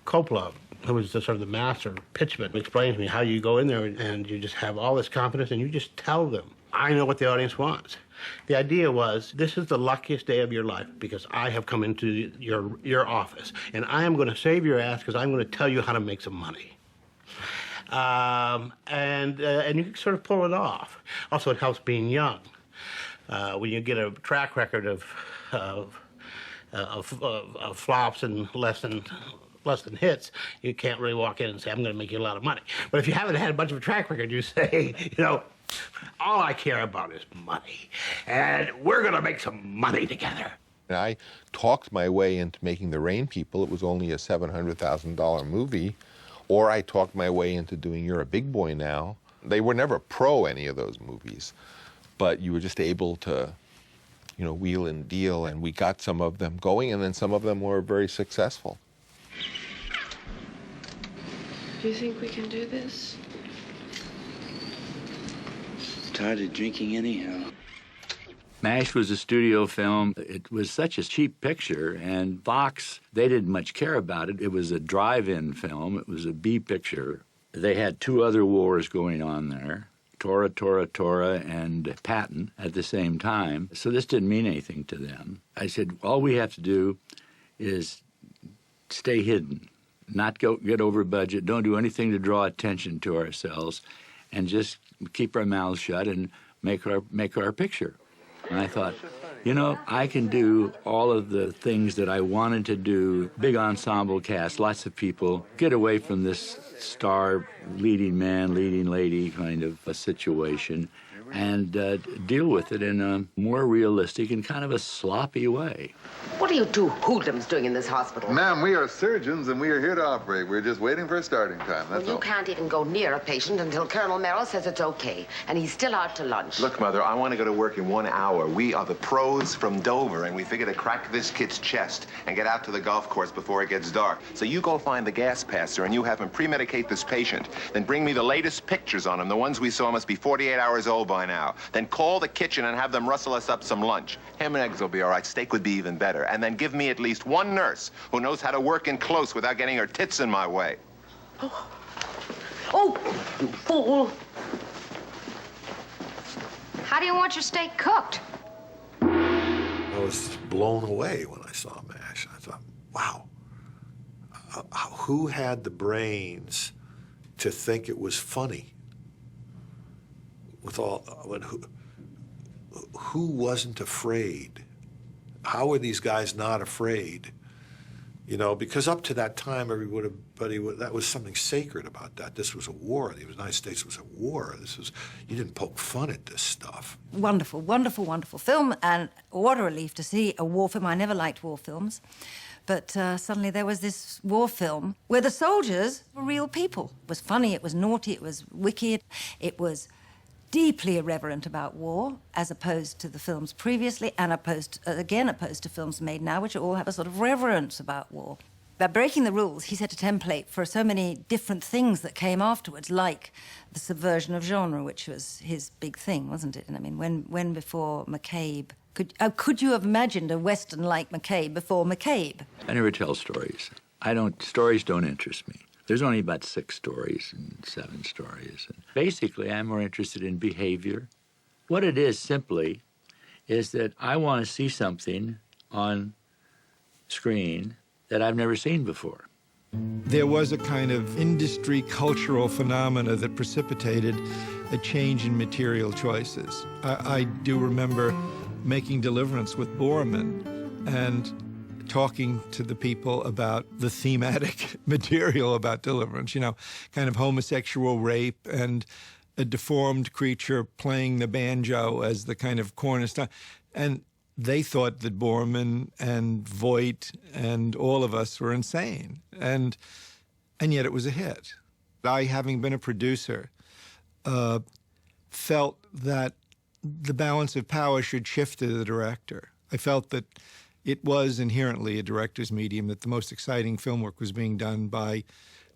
Coppola, who was the sort of the master pitchman, explained to me how you go in there and you just have all this confidence and you just tell them, I know what the audience wants. The idea was, this is the luckiest day of your life because I have come into your office, and I am going to save your ass because I'm going to tell you how to make some money. And you can sort of pull it off. Also, it helps being young. When you get a track record of flops and less than hits, you can't really walk in and say, I'm going to make you a lot of money. But if you haven't had a bunch of a track record, you say, you know, all I care about is money, and we're going to make some money together. And I talked my way into making The Rain People. It was only a $700,000 movie. Or I talked my way into doing You're a Big Boy Now. They were never pro, any of those movies, but you were just able to, you know, wheel and deal, and we got some of them going, and then some of them were very successful. Do you think we can do this? Started drinking anyhow. MASH was a studio film. It was such a cheap picture, and Fox, they didn't much care about it. It was a drive-in film. It was a B picture. They had two other wars going on there, Tora, and Patton at the same time. So this didn't mean anything to them. I said, all we have to do is stay hidden, not get over budget, don't do anything to draw attention to ourselves, and just keep our mouths shut and make our picture. And I thought, you know, I can do all of the things that I wanted to do, big ensemble cast, lots of people, get away from this star leading man, leading lady kind of a situation, and deal with it in a more realistic and kind of a sloppy way. What are you two hoodlums doing in this hospital? Ma'am, we are surgeons and we are here to operate. We're just waiting for a starting time, that's all. You can't even go near a patient until Colonel Merrill says it's okay, and he's still out to lunch. Look, Mother, I want to go to work in 1 hour. We are the pros from Dover, and we figure to crack this kid's chest and get out to the golf course before it gets dark. So you go find the gas passer and you have him pre-medicate this patient. Then bring me the latest pictures on him. The ones we saw must be 48 hours old by now. Then call the kitchen and have them rustle us up some lunch. Ham and eggs will be all right. Steak would be even better. And then give me at least one nurse who knows how to work in close without getting her tits in my way. Oh, you fool. How do you want your steak cooked? I was blown away when I saw MASH. I thought, wow, who had the brains to think it was funny? Who wasn't afraid? How were these guys not afraid? You know, because up to that time, everybody, that was something sacred about that. This was a war. The United States was at war. You didn't poke fun at this stuff. Wonderful, wonderful, wonderful film, and what a relief to see a war film. I never liked war films, but suddenly there was this war film where the soldiers were real people. It was funny, it was naughty, it was wicked, it was deeply irreverent about war, as opposed to the films previously, and opposed to films made now, which all have a sort of reverence about war. By breaking the rules, he set a template for so many different things that came afterwards, like the subversion of genre, which was his big thing, wasn't it? And I mean, when before McCabe, could you have imagined a Western like McCabe before McCabe? I never tell stories. Stories don't interest me. There's only about 6 stories and 7 stories. And basically, I'm more interested in behavior. What it is simply is that I want to see something on screen that I've never seen before. There was a kind of industry cultural phenomena that precipitated a change in material choices. I do remember making Deliverance with Borman and talking to the people about the thematic material about Deliverance, you know, kind of homosexual rape and a deformed creature playing the banjo as the kind of cornerstone. And they thought that Borman and Voight and all of us were insane. And yet it was a hit. I, having been a producer, felt that the balance of power should shift to the director. I felt that it was inherently a director's medium, that the most exciting film work was being done by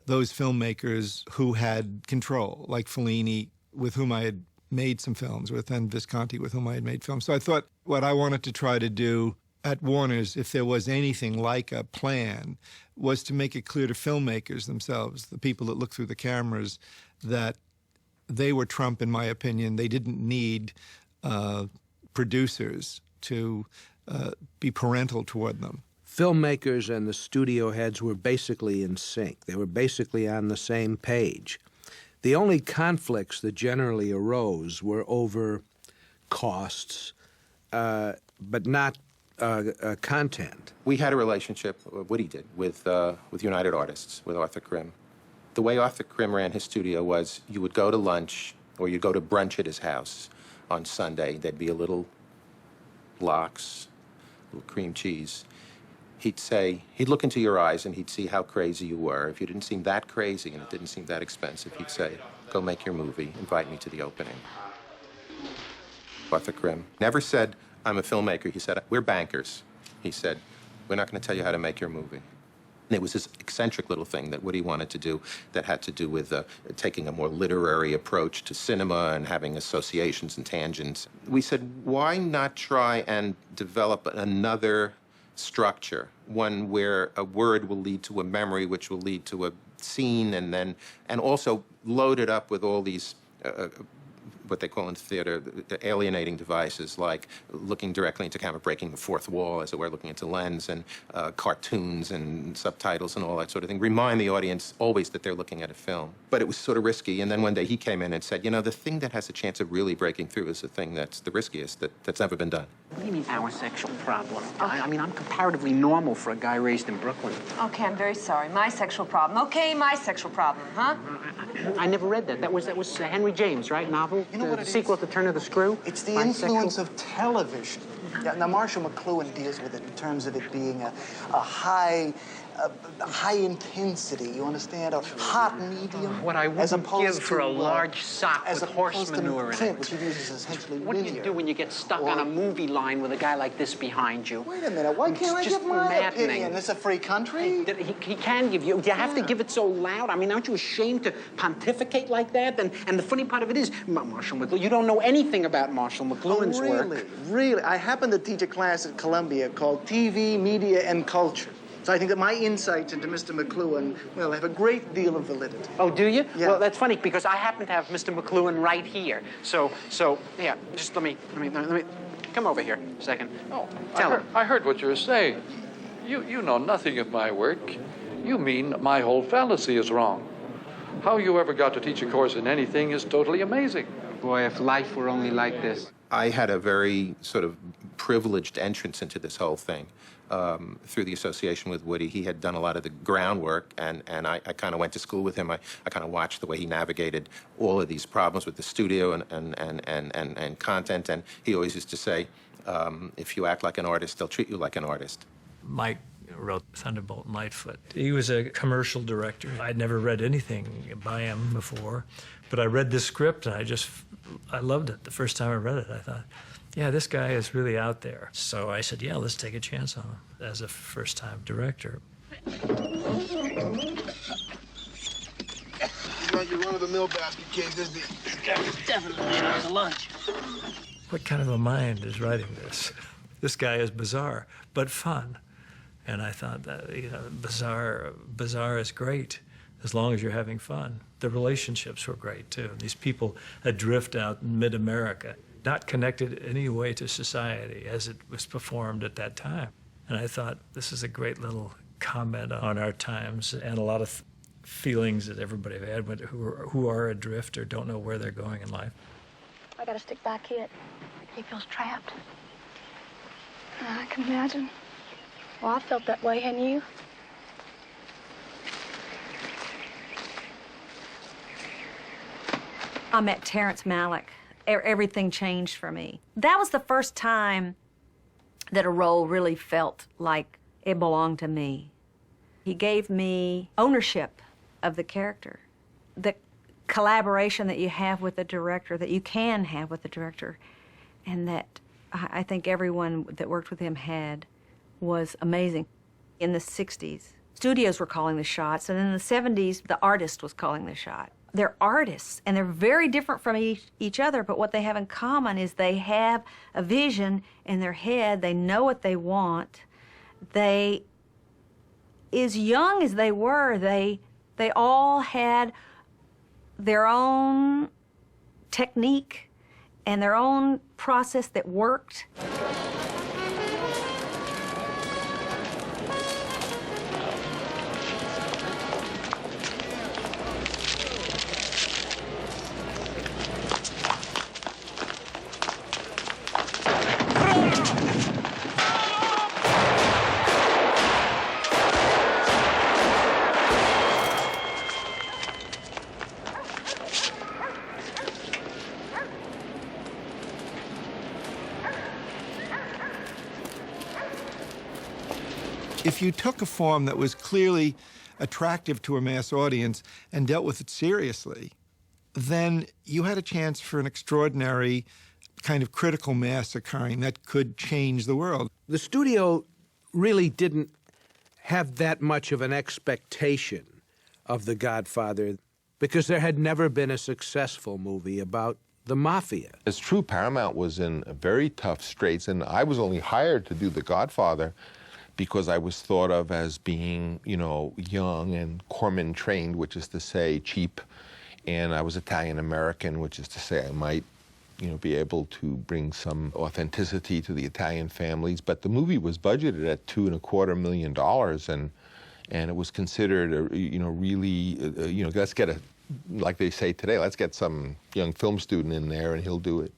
those filmmakers who had control, like Fellini, with whom I had made some films with, and Visconti, with whom I had made films. So I thought what I wanted to try to do at Warner's, if there was anything like a plan, was to make it clear to filmmakers themselves, the people that look through the cameras, that they were Trump, in my opinion. They didn't need producers to be parental toward them. Filmmakers and the studio heads were basically in sync. They were basically on the same page. The only conflicts that generally arose were over costs, but not content. We had a relationship, Woody did, with United Artists, with Arthur Krim. The way Arthur Krim ran his studio was you would go to lunch or you'd go to brunch at his house on Sunday. There'd be a little lox, a little cream cheese. He'd look into your eyes and he'd see how crazy you were. If you didn't seem that crazy and it didn't seem that expensive, he'd say, go make your movie, invite me to the opening. Arthur Krim never said, I'm a filmmaker. He said, we're bankers. He said, we're not going to tell you how to make your movie. And it was this eccentric little thing that Woody wanted to do that had to do with taking a more literary approach to cinema and having associations and tangents. We said, why not try and develop another structure, one where a word will lead to a memory, which will lead to a scene, and also load it up with all these what they call in theater alienating devices, like looking directly into camera, breaking the fourth wall, as it were, looking into lens, and cartoons and subtitles and all that sort of thing. Remind the audience always that they're looking at a film. But it was sort of risky, and then one day he came in and said, you know, the thing that has a chance of really breaking through is the thing that's the riskiest, that's never been done. What do you mean, our sexual problem? Okay. I mean, I'm comparatively normal for a guy raised in Brooklyn. Okay, I'm very sorry. My sexual problem. Okay, my sexual problem, huh? I never read that. That was Henry James, right? Novel? You know what it sequel to Turn of the Screw? It's the influence of television. Now, Marshall McLuhan deals with it in terms of it being a high intensity, you understand? A hot medium. What I wouldn't give for a large sock with horse manure in it. Which he uses essentially What do you do when you get stuck on a movie line with a guy like this behind you? Wait a minute, why can't I give my opinion? It's a free country. He can give you. You have to give it so loud. I mean, aren't you ashamed to pontificate like that? And the funny part of it is, Marshall McLuhan, you don't know anything about Marshall McLuhan's work. Really? I happen to teach a class at Columbia called TV, Media, and Culture. So I think that my insights into Mr. McLuhan, well, have a great deal of validity. Oh, do you? Yeah. Well, that's funny because I happen to have Mr. McLuhan right here. So yeah, just let me come over here a second. Oh, Tell him. I heard what you were saying. You know nothing of my work. You mean my whole fallacy is wrong. How you ever got to teach a course in anything is totally amazing. Boy, if life were only like this. I had a very sort of privileged entrance into this whole thing. Through the association with Woody. He had done a lot of the groundwork, and I kind of went to school with him. I kind of watched the way he navigated all of these problems with the studio and content, and he always used to say, if you act like an artist, they'll treat you like an artist. Mike wrote Thunderbolt and Lightfoot. He was a commercial director. I'd never read anything by him before, but I read this script, and I loved it. The first time I read it, I thought, yeah, this guy is really out there. So I said, yeah, let's take a chance on him as a first-time director. You want your run-of-the-mill basket case, this guy's definitely made out of lunch. What kind of a mind is writing this? This guy is bizarre, but fun. And I thought that, bizarre is great as long as you're having fun. The relationships were great, too. These people adrift out in mid-America, not connected in any way to society as it was performed at that time. And I thought, this is a great little comment on our times and a lot of feelings that everybody had who are adrift or don't know where they're going in life. I got a stick back kid. He feels trapped. I can imagine. Well, I felt that way, hadn't you? I met Terrence Malick. Everything changed for me. That was the first time that a role really felt like it belonged to me. He gave me ownership of the character. The collaboration that you have with the director, that you can have with the director, and that I think everyone that worked with him had, was amazing. In the 60s, studios were calling the shots, and in the 70s, the artist was calling the shot. they're artists, and they're very different from each other, but what they have in common is they have a vision in their head. They know what they want. They, as young as they were, they all had their own technique and their own process that worked. If you took a form that was clearly attractive to a mass audience and dealt with it seriously, then you had a chance for an extraordinary kind of critical mass occurring that could change the world. The studio really didn't have that much of an expectation of The Godfather because there had never been a successful movie about the mafia. It's true, Paramount was in very tough straits, and I was only hired to do The Godfather because I was thought of as being, you know, young and Corman trained, which is to say cheap, and I was Italian-American, which is to say I might, you know, be able to bring some authenticity to the Italian families. But the movie was budgeted at $2.25 million, and it was considered, you know, really, you know, let's get a, like they say today, let's get some young film student in there and he'll do it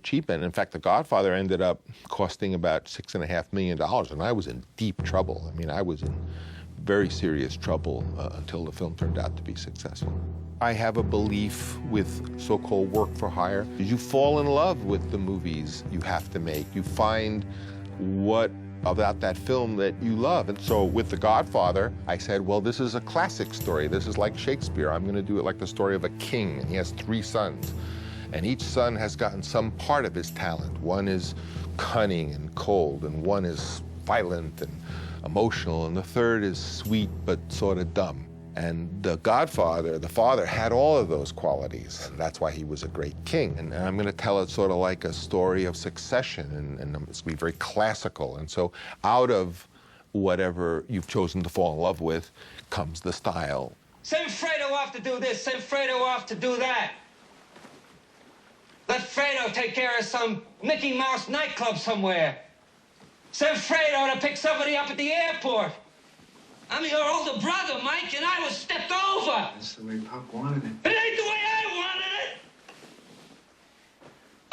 cheap. And in fact, The Godfather ended up costing about $6.5 million, and I was in deep trouble. I mean, I was in very serious trouble until the film turned out to be successful. I have a belief with so-called work for hire. You fall in love with the movies you have to make. You find what about that film that you love. And so with The Godfather, I said, well, this is a classic story. This is like Shakespeare. I'm going to do it like the story of a king, and he has 3 sons. And each son has gotten some part of his talent. One is cunning and cold, and one is violent and emotional, and the third is sweet but sort of dumb. And the Godfather, the father, had all of those qualities. And that's why he was a great king. And I'm going to tell it sort of like a story of succession, and it's going to be very classical. And so out of whatever you've chosen to fall in love with comes the style. Send Fredo off to do this, send Fredo off to do that. Let Fredo take care of some Mickey Mouse nightclub somewhere. Send Fredo to pick somebody up at the airport. I'm your older brother, Mike, and I was stepped over. That's the way Pop wanted it. It ain't the way I wanted it.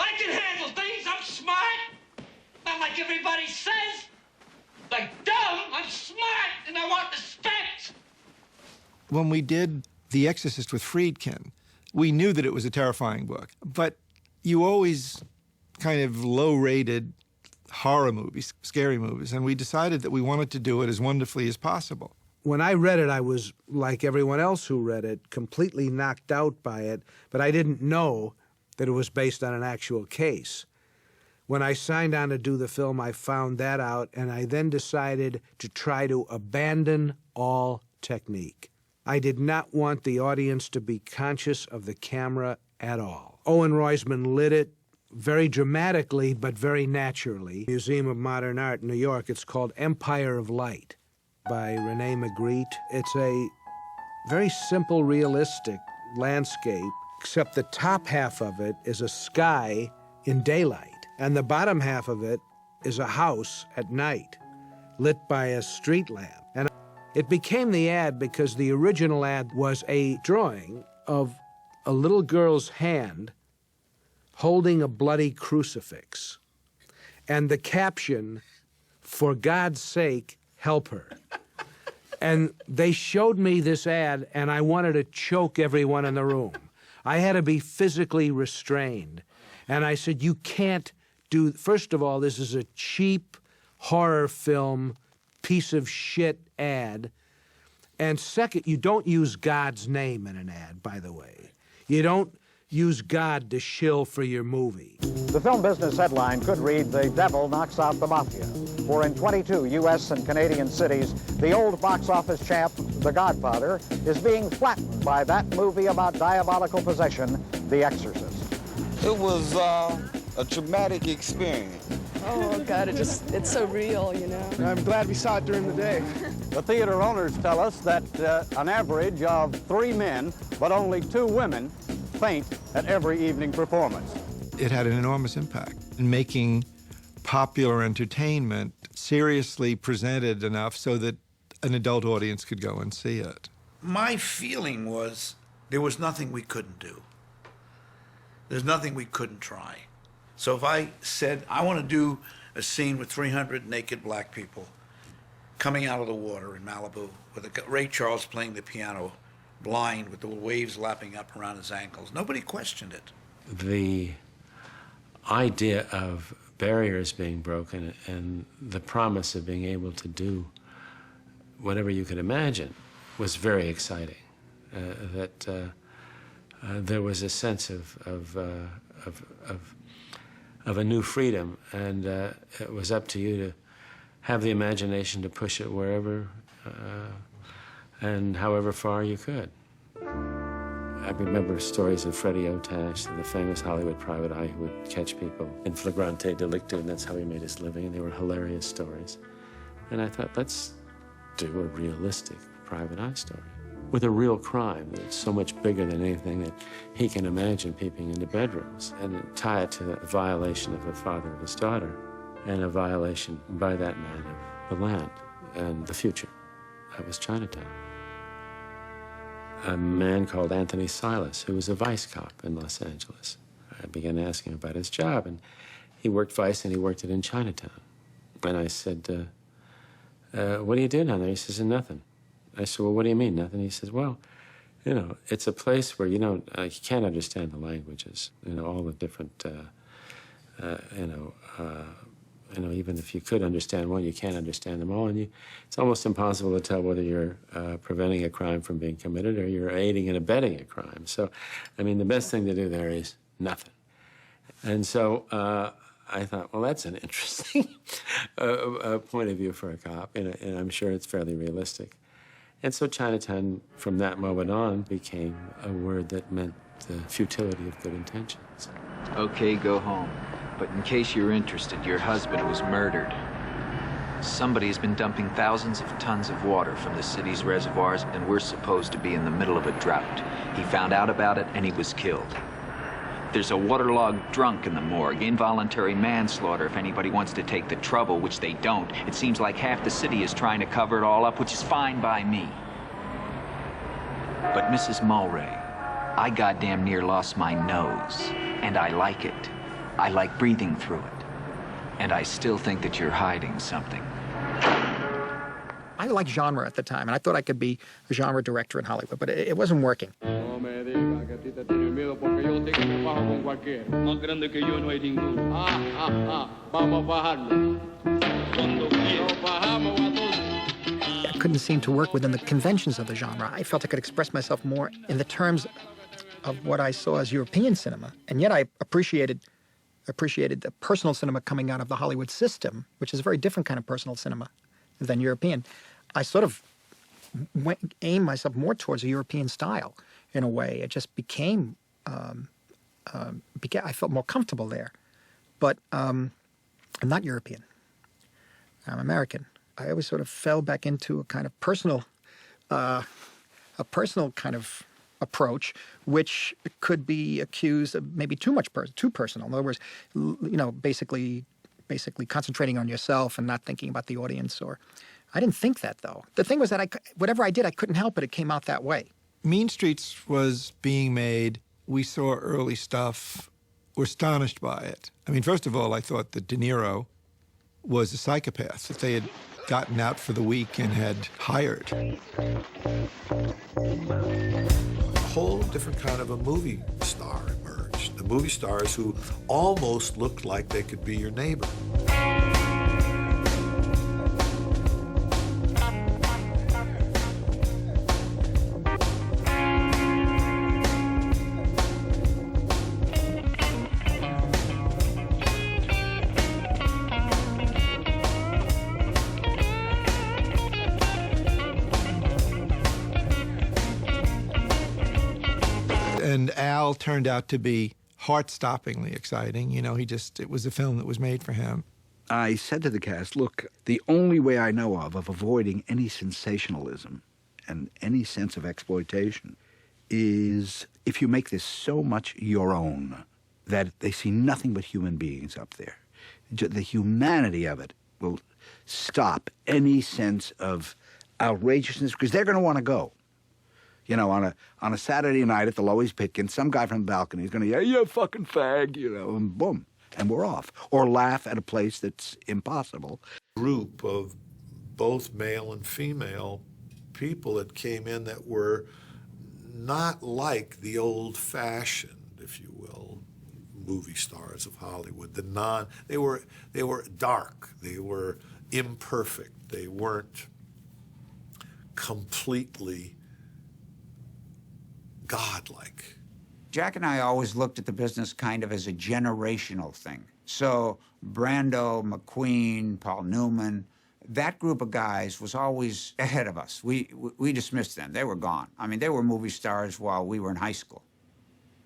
I can handle things. I'm smart. Not like everybody says. Like dumb, I'm smart, and I want respect. When we did The Exorcist with Friedkin, we knew that it was a terrifying book, but you always kind of low-rated horror movies, scary movies, and we decided that we wanted to do it as wonderfully as possible. When I read it, I was, like everyone else who read it, completely knocked out by it, but I didn't know that it was based on an actual case. When I signed on to do the film, I found that out, and I then decided to try to abandon all technique. I did not want the audience to be conscious of the camera at all. Owen Roizman lit it very dramatically, but very naturally. Museum of Modern Art in New York, it's called Empire of Light by René Magritte. It's a very simple, realistic landscape, except the top half of it is a sky in daylight, and the bottom half of it is a house at night, lit by a street lamp. And it became the ad because the original ad was a drawing of a little girl's hand holding a bloody crucifix, and the caption, "For God's sake, help her." And they showed me this ad, and I wanted to choke everyone in the room. I had to be physically restrained. And I said, you can't do, first of all, this is a cheap horror film, piece of shit ad. And second, you don't use God's name in an ad, by the way. You don't use God to shill for your movie. The film business headline could read, "The Devil Knocks Out the Mafia." For in 22 U.S. and Canadian cities, the old box office champ, The Godfather, is being flattened by that movie about diabolical possession, The Exorcist. It was a traumatic experience. Oh, God, it's so real, you know. I'm glad we saw it during the day. The theater owners tell us that an average of 3 men, but only 2 women, faint at every evening performance. It had an enormous impact in making popular entertainment seriously presented enough so that an adult audience could go and see it. My feeling was there was nothing we couldn't do. There's nothing we couldn't try. So if I said, I want to do a scene with 300 naked black people coming out of the water in Malibu with Ray Charles playing the piano, blind with the waves lapping up around his ankles, nobody questioned it. The idea of barriers being broken and the promise of being able to do whatever you could imagine was very exciting. There was a sense of a new freedom, and it was up to you to have the imagination to push it wherever and however far you could. I remember stories of Freddie Otash, the famous Hollywood private eye who would catch people in flagrante delicto, and that's how he made his living, and they were hilarious stories. And I thought, let's do a realistic private eye story with a real crime that's so much bigger than anything that he can imagine peeping into bedrooms, and tie it to a violation of the father of his daughter and a violation by that man of the land and the future. That was Chinatown. A man called Anthony Silas, who was a vice cop in Los Angeles. I began asking him about his job, and he worked vice and he worked it in Chinatown. And I said, what do you do down there? He says, nothing. I said, well, what do you mean, nothing? He says, well, you know, it's a place where you can't understand the languages, all the different, even if you could understand one, you can't understand them all, and it's almost impossible to tell whether you're preventing a crime from being committed or you're aiding and abetting a crime. So, I mean, the best thing to do there is nothing. And so I thought, well, that's an interesting point of view for a cop, and I'm sure it's fairly realistic. And so Chinatown, from that moment on, became a word that meant the futility of good intentions. Okay, go home. But in case you're interested, your husband was murdered. Somebody has been dumping thousands of tons of water from the city's reservoirs, and we're supposed to be in the middle of a drought. He found out about it, and he was killed. There's a waterlogged drunk in the morgue, involuntary manslaughter if anybody wants to take the trouble, which they don't. It seems like half the city is trying to cover it all up, which is fine by me. But Mrs. Mulray, I goddamn near lost my nose, and I like it. I like breathing through it. And I still think that you're hiding something. I liked genre at the time, and I thought I could be a genre director in Hollywood, but it wasn't working. I couldn't seem to work within the conventions of the genre. I felt I could express myself more in the terms of what I saw as European cinema, and yet I appreciated the personal cinema coming out of the Hollywood system, which is a very different kind of personal cinema than European. I sort of aimed myself more towards a European style in a way. It just became, I felt more comfortable there. But I'm not European. I'm American. I always sort of fell back into a kind of personal kind of approach, which could be accused of maybe too personal. In other words, basically concentrating on yourself and not thinking about the audience. Or I didn't think that, though. The thing was that whatever I did, I couldn't help it. It came out that way. Mean Streets was being made. We saw early stuff. We're astonished by it. I mean, first of all, I thought that De Niro was a psychopath that they had gotten out for the week and had hired. A whole different kind of a movie star emerged. The movie stars who almost looked like they could be your neighbor. And Al turned out to be heart-stoppingly exciting. You know, it was a film that was made for him. I said to the cast, look, the only way I know of avoiding any sensationalism and any sense of exploitation is if you make this so much your own that they see nothing but human beings up there. The humanity of it will stop any sense of outrageousness, because they're going to want to go. You know, on a Saturday night at the Loews Pitkin, some guy from the balcony is going to yell, "You fucking fag," you know, and boom, and we're off. Or laugh at a place that's impossible. Group of both male and female people that came in that were not like the old-fashioned, if you will, movie stars of Hollywood. They were dark. They were imperfect. They weren't completely godlike. Jack and I always looked at the business kind of as a generational thing. So Brando, McQueen, Paul Newman, that group of guys was always ahead of us. We dismissed them. They were gone. I mean, they were movie stars while we were in high school,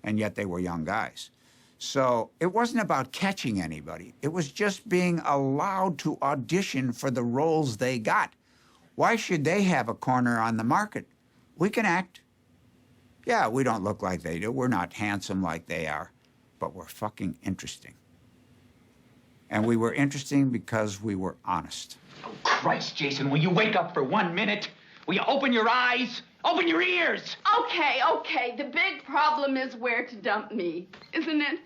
and yet they were young guys. So it wasn't about catching anybody. It was just being allowed to audition for the roles they got. Why should they have a corner on the market? We can act. Yeah, we don't look like they do. We're not handsome like they are, but we're fucking interesting. And we were interesting because we were honest. Oh, Christ, Jason, will you wake up for 1 minute? Will you open your eyes? Open your ears! Okay. The big problem is where to dump me, isn't it?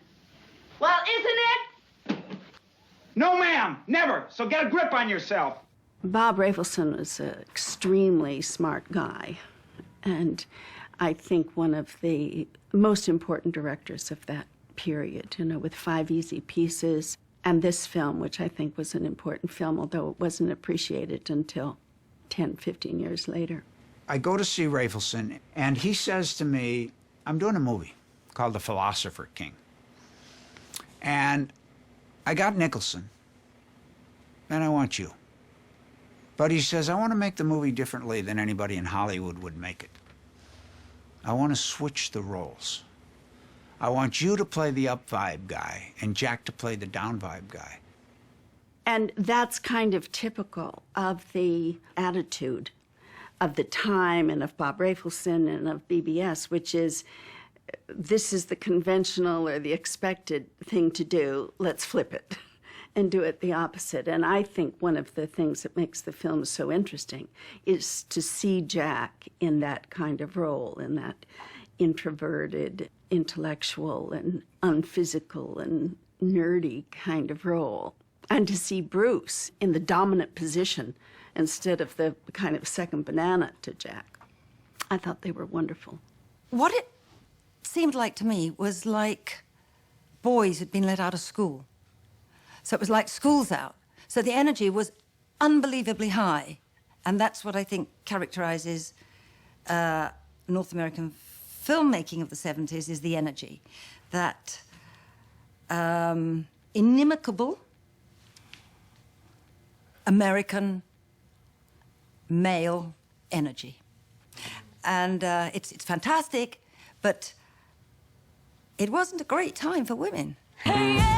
Well, isn't it? No, ma'am, never. So get a grip on yourself. Bob Rafelson was an extremely smart guy, and I think one of the most important directors of that period, you know, with 5 Easy Pieces and this film, which I think was an important film, although it wasn't appreciated until 10, 15 years later. I go to see Rafelson, and he says to me, I'm doing a movie called The Philosopher King. And I got Nicholson, and I want you. But he says, I want to make the movie differently than anybody in Hollywood would make it. I want to switch the roles. I want you to play the up vibe guy and Jack to play the down vibe guy. And that's kind of typical of the attitude of the time and of Bob Rafelson and of BBS, which is, this is the conventional or the expected thing to do, let's flip it and do it the opposite. And I think one of the things that makes the film so interesting is to see Jack in that kind of role, in that introverted, intellectual and unphysical and nerdy kind of role. And to see Bruce in the dominant position instead of the kind of second banana to Jack. I thought they were wonderful. What it seemed like to me was like boys had been let out of school. So it was like school's out. So the energy was unbelievably high. And that's what I think characterizes North American filmmaking of the 70s, is the energy. That inimicable American male energy. And it's fantastic, but it wasn't a great time for women. Hey, yeah.